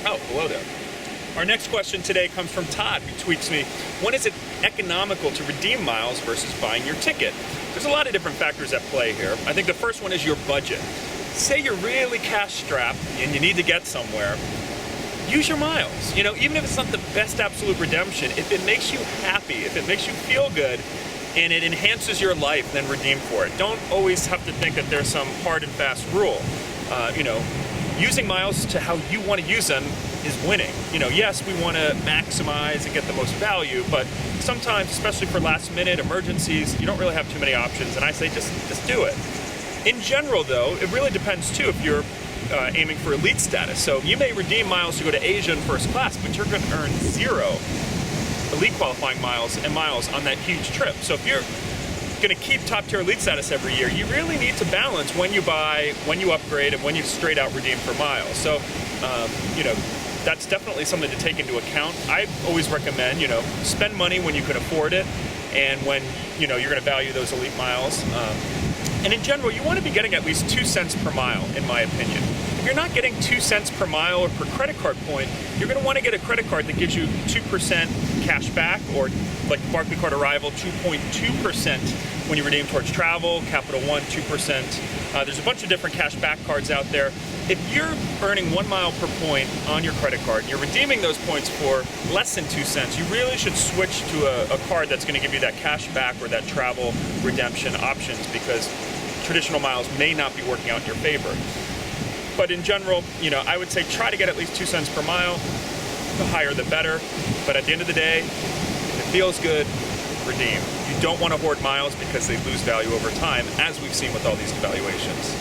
Oh, hello there. Our next question today comes from Todd, who tweets me, when is it economical to redeem miles versus buying your ticket? There's a lot of different factors at play here. I think the first one is your budget. Say you're really cash strapped and you need to get somewhere, use your miles. You know, even if it's not the best absolute redemption, if it makes you happy, if it makes you feel good, and it enhances your life, then redeem for it. Don't always have to think that there's some hard and fast rule. You know, using miles to how you want to use them is winning. You know, yes, we want to maximize and get the most value, but sometimes, especially for last minute emergencies, you don't really have too many options, and I say just do it. In general though, it really depends too if you're aiming for elite status. So you may redeem miles to go to Asia in first class, but you're going to earn 0 elite qualifying miles and miles on that huge trip. So if you're going to keep top tier elite status every year, you really need to balance when you buy, when you upgrade, and when you straight out redeem for miles. So, you know, that's definitely something to take into account. I always recommend, you know, spend money when you can afford it and when, you know, you're going to value those elite miles. And in general, you want to be getting at least 2 cents per mile, in my opinion. If you're not getting 2 cents per mile or per credit card point, you're going to want to get a credit card that gives you 2% cash back, or like Barclays Card Arrival, 2.2% when you redeem towards travel, Capital One, 2%. There's a bunch of different cash back cards out there. If you're earning 1 mile per point on your credit card, and you're redeeming those points for less than 2 cents, you really should switch to a card that's going to give you that cash back or that travel redemption options, because traditional miles may not be working out in your favor. But in general, you know, I would say try to get at least 2 cents per mile. The higher the better. But at the end of the day, if it feels good, redeem. You don't want to hoard miles because they lose value over time, as we've seen with all these devaluations.